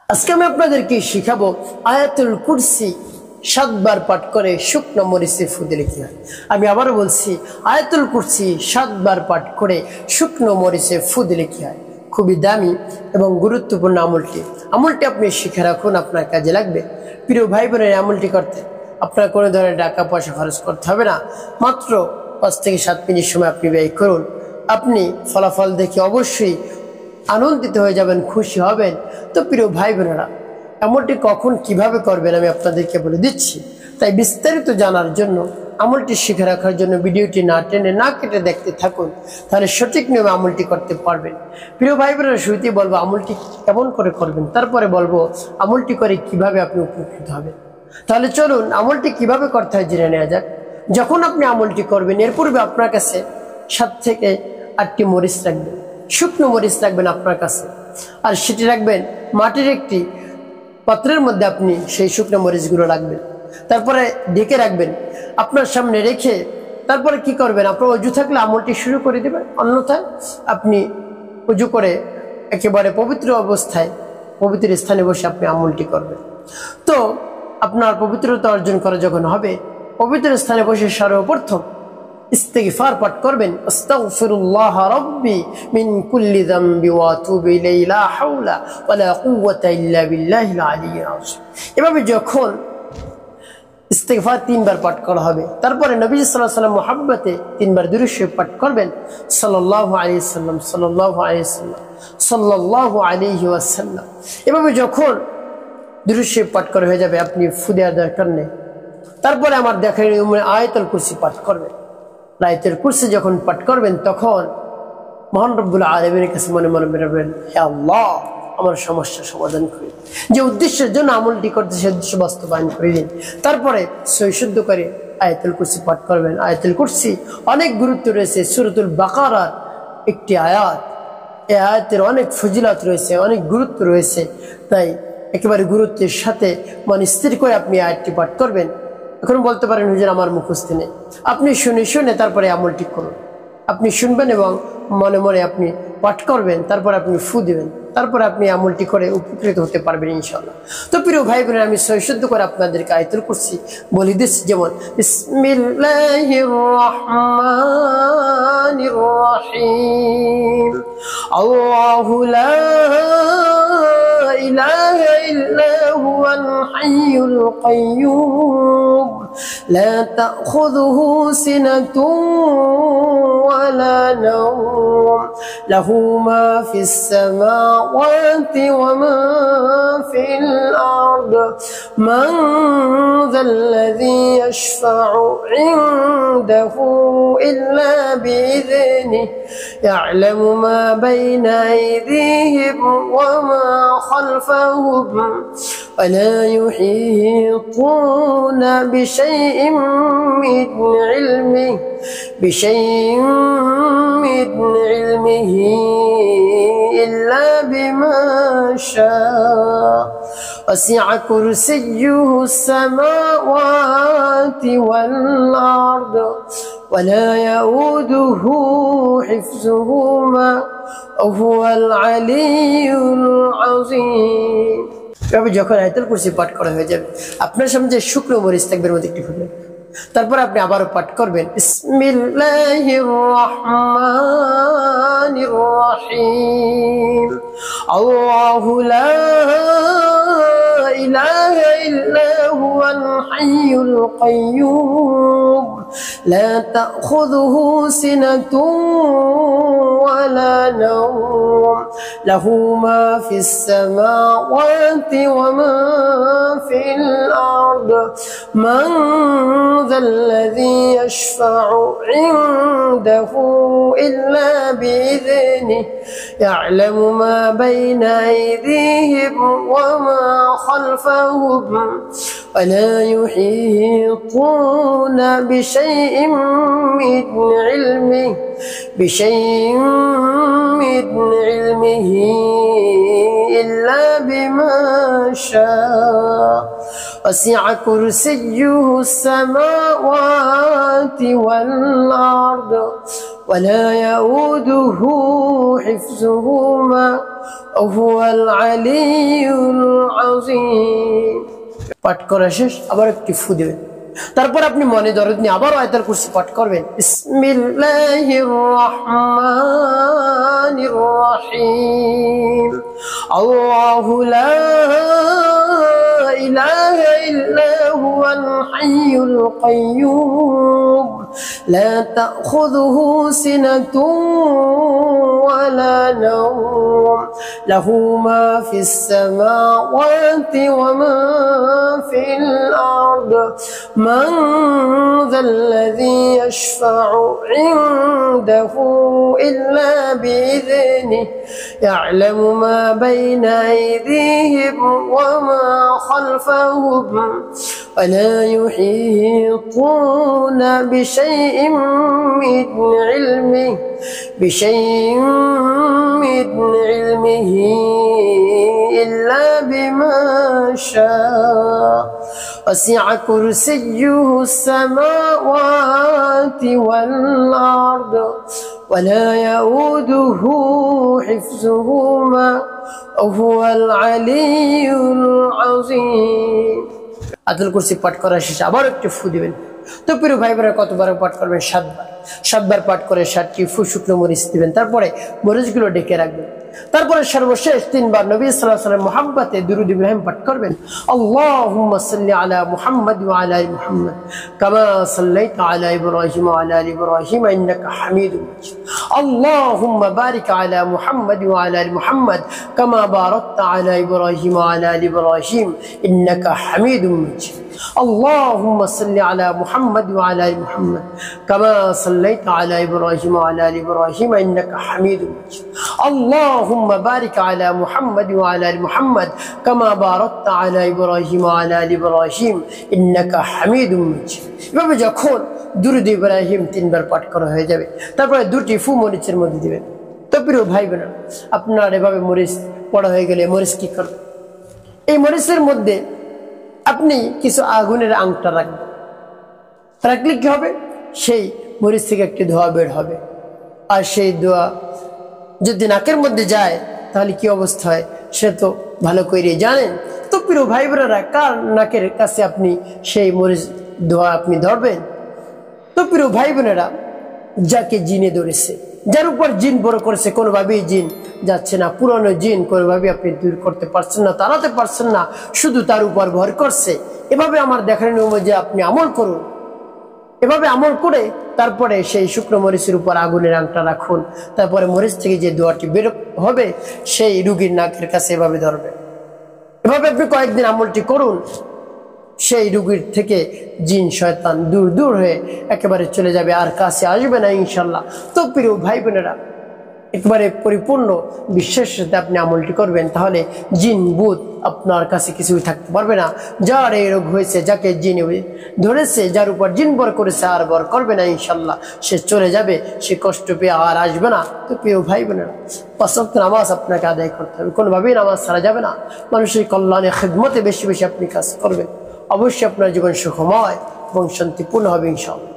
আজকে আমি আপনাদেরকে শিখাবো আয়াতুল কুরসি 7 বার পাঠ করে শুকনো মরিচে ফু দিলে কি হয়। আমি আবারও বলছি, আয়াতুল কুরসি 7 বার পাঠ করে শুকনো মরিচে ফু দিলে কি হয়। খুবই দামি এবং গুরুত্বপূর্ণ আমলটি আপনি শিখে রাখুন, আপনার কাজে লাগবে। প্রিয় ভাই বোনের, আমলটি করতে আপনার কোনো ধরনের টাকা পয়সা খরচ করতে হবে না। মাত্র 5 থেকে 7 মিনিট সময় আপনি ব্যয় করুন। আপনি ফলাফল দেখে অবশ্যই আনন্দিত হয়ে যাবেন, খুশি হবেন। তো প্রিয় ভাই বোনেরা, আমলটি কখন কিভাবে করবেন আমি আপনাদেরকে বলে দিচ্ছি। তাই বিস্তারিত জানার জন্য, আমলটি শিখে রাখার জন্য ভিডিওটি না টেনে না কেটে দেখতে থাকুন, তাহলে সঠিক নিয়মে আমলটি করতে পারবেন। প্রিয় ভাই বোনেরা, শুরুতেই বলবো আমলটি কেমন করে করবেন, তারপরে বলবো আমলটি করে কিভাবে আপনি উপকৃত হবেন। তাহলে চলুন আমলটি কিভাবে করতে হয় জেনে নেওয়া যাক। যখন আপনি আমলটি করবেন, এর পূর্বে আপনার কাছে 7 থেকে 8টি মরিচ রাখবেন, শুকনো মরিচ রাখবেন আপনার কাছে। আর সেটি রাখবেন মাটির একটি পাত্রের মধ্যে। আপনি সেই শুকনো মরিচগুলো রাখবেন, তারপরে ঢেকে রাখবেন আপনার সামনে রেখে। তারপরে কি করবেন, আপনার অজু থাকলে আমলটি শুরু করে দেবেন, অন্যথায় আপনি অজু করে একেবারে পবিত্র অবস্থায় পবিত্র স্থানে বসে আপনি আমলটি করবেন। তো আপনার পবিত্রতা অর্জন করা যখন হবে, পবিত্র স্থানে বসে সর্বপ্রথম ইস্তিগফার পাঠ করবেন। আস্তাগফিরুল্লাহ রাব্বি মিন কুল্লি যামবি ওয়া আতুবু ইলাইহি লা হাওলা ওয়া লা কুওয়াতা ইল্লা বিল্লাহিল আলিয়্যিল আযীম। এভাবে যখন ইস্তিগফার 3 বার পাঠ করা হবে, তারপরে নবী সাল্লাল্লাহু আলাইহি ওয়াসাল্লাম মুহাব্বতে 3 বার দুরূদ শরীফ পাঠ করবেন। সাল্লাল্লাহু আলাইহি ওয়াসাল্লাম, সাল্লাল্লাহু আলাইহি ওয়াসাল্লাম, সাল্লাল্লাহু আলাইহি ওয়াসাল্লাম। এভাবে যখন দুরূদ শরীফ পাঠ করা হয়ে যাবে, আপনি ফু দেওয়ার দরকার নেই। তারপরে আমার দেখার নিয়মে আয়াতুল কুরসি পাঠ করবেন। আয়াতুল কুরসি যখন পাঠ করবেন, তখন মহান রব্বুল আলামিনের কাছে মনে মনে বলবেন, হে আল্লাহ, আমার সমস্যার সমাধান করে দিন। যে উদ্দেশ্যের জন্য আমলটি করতে, সে উদ্দেশ্য বাস্তবায়ন করে দিন। তারপরে সৈশুদ্ধ করে আয়াতুল কুরসি পাঠ করবেন। আয়াতুল কুরসি অনেক গুরুত্ব রয়েছে। সূরাতুল বাকারার একটি আয়াত। এই আয়াতের অনেক ফজিলত রয়েছে, অনেক গুরুত্ব রয়েছে। তাই একেবারে গুরুত্বের সাথে মন স্থির করে আপনি আয়াতটি পাঠ করবেন। এখন বলতে পারেন, হুজুর আমার মুখস্থ নেই। আপনি শুনে তারপরে আমলটি করুন। আপনি শুনবেন এবং মনে মনে আপনি পাঠ করবেন, তারপর আপনি ফু দিবেন, তারপর আপনি আমলটি করে উপকৃত হতে পারবেন ইনশাআল্লাহ। তো প্রিয় ভাই বোনেরা, আমি সৈশুদ্ধ করে আপনাদেরকে আয়াতুল কুরসি বলে দিচ্ছি। যেমন বিসমিল্লাহির রহমানির রহিম। আল্লাহু লা ইলাহা ইল্লা হুয়াল হাইয়ুল কাইয়্যুম لا تأخذه سنة ولا نوم له ما في السماوات وما في الأرض من ذا الذي يشفع عنده إلا بإذنه يعلم ما بين أيديهم وما خلفهم ولا يحيطون بشيء من علمه إلا بما شاء وسع كرسيه السماوات والأرض ولا يؤوده حفظهما وهو العلي العظيم। যখন আয়াতুল কুরসি পাঠ করা হয়ে যাবে, আপনার সামনে যে শুকনো মরিচ থাকবে মধ্যে একটি ফুটবে। তারপর আপনি আবারও পাঠ করবেন বিসমিল্লাহির রহমানির রহিম। আল্লাহু লা ইলাহা ইল্লা হুয়াল হাইয়ুল কাইয়্যুম لا تأخذه سنة ولا نوم له ما في السماوات وما في الأرض من ذا الذي يشفع عنده إلا بإذنه يعلم ما بين أيديهم وما خلفهم ولا يحيطون بشيء من علمه إلا بما شاء وسع كرسيه السماوات والأرض ولا يؤوده حفظهما وهو العلي العظيم পাঠ করা শেষ আবার একটু ফু দিবেন তারপর আপনি মনে দরদ নিয়ে আবার আয়াতুল কুরসি পাঠ করবেন বিসমিল্লাহির রহমানির রহিম আল্লাহু লা ইলাহা ইল্লা হুয়াল হাইয়ুল কাইয়্যুম لا تأخذه سنة ولا نوم له ما في السماوات وما في الأرض من ذا الذي يشفع عنده إلا بإذنه يعلم ما بين أيديهم وما خلفهم ولا يحيطون بشيء من علمه إلا بما شاء وسع كرسيه السماوات والأرض ولا يؤوده حفظهما وهو العلي العظيم আয়াতুল কুরসি পাঠ করা শেষে আবার একটু ফু দিবেন তো প্রিয় ভাই বোনেরা কতবার পাঠ করবেন 7 বার পাঠ করে 7টি ফু শুকনো মরিচ দিবেন তারপরে মরিচগুলো ঢেকে রাখবেন তারপরে সর্বশেষ 3 বার নবী সাল্লাল্লাহু আলাইহি ওয়াসাল্লাম মুহাব্বতে দুরূদ ইব্রাহিম পাঠ করবেন আল্লাহুম্মা সাল্লি আলা মুহাম্মাদ ওয়া আলা আলি মুহাম্মাদ কামা সাল্লাইতা আলা ইব্রাহিম ওয়া আলা আলি ইব্রাহিম ইন্নাকা হামিদুম মাজিদ আল্লাহুম্মা বারিক আলা মুহাম্মাদ ওয়া আলা আলি মুহাম্মাদ কামা বারাকতা আলা ইব্রাহিম ওয়া আলা আলি ইব্রাহিম ইন্নাকা হামিদুম মাজিদ اللهم صل على محمد وعلى ال محمد كما صليت على ابراهيم وعلى ال ابراهيم انك حميد مجيد اللهم بارك على محمد وعلى ال محمد كما باركت على ابراهيم وعلى ال ابراهيم انك حميد مجيد এভাবে যখন দুরূদ ইব্রাহিম 3 বার পাঠ করা হয়ে যাবে তারপরে দুটি ফু মরিচের মধ্যে দিবেন তো প্রিয় ভাই বোনেরা আপনার এভাবে মরিচ পড়া হয়ে গেলে মরিচ কি করবেন এই মরিচের মধ্যে আপনি কিছু আগুনের আংটা রাখবেন রাখলে কি হবে সেই মরিচ থেকে একটি ধোঁয়া বের হবে আর সেই ধোঁয়া যদি নাকের মধ্যে যায় তাহলে কি অবস্থা হয় সে তো ভালো করে জানেন তো প্রিয় ভাই বোনেরা কার নাকের কাছে আপনি সেই মরিচ ধোঁয়া আপনি ধরবেন তো প্রিয় ভাই বোনেরা যাকে জিনে ধরেছে যার উপর জিন বড় করেছে কোনোভাবেই জিন যাচ্ছে না পুরনো জিন কোনোভাবে আপনি দূর করতে পারছেন না তাড়াতে পারছেন না শুধু তার উপর ভর করছে এভাবে আমার দেখানো যে আপনি আমল করুন এভাবে আমল করে তারপরে সেই শুকনো মরিচের উপর আগুনের আংটা রাখুন তারপরে মরিচ থেকে যে দোয়াটি বের হবে সেই রোগীর নাকের কাছে এভাবে ধরবে এভাবে আপনি কয়েকদিন আমলটি করুন সেই রোগীর থেকে জিন শয়তান দূর দূর হয়ে একেবারে চলে যাবে আর কাছে আসবে না ইনশাআল্লাহ তো প্রিয় ভাই বোনেরা একবারে পরিপূর্ণ বিশ্বাসের সাথে আপনি আমলটি করবেন তাহলে জিন ভূত আপনার কাছে কিছুই থাকতে পারবে না যার এই রোগ হয়েছে যাকে জিন ধরেছে যার উপর জিন বর করেছে আর বর করবে না ইনশাআল্লাহ সে চলে যাবে সে কষ্ট পেয়ে আর আসবে না তো প্রিয় ভাই বোনেরা 5 ওয়াক্ত নামাজ আপনাকে আদায় করতে হবে কোনোভাবেই নামাজ ছাড়া যাবে না মানুষের কল্যাণে খিদমতে বেশি বেশি আপনি কাজ করবেন অবশ্যই আপনার জীবন সুখময় এবং শান্তিপূর্ণ হবে ইনশাআল্লাহ।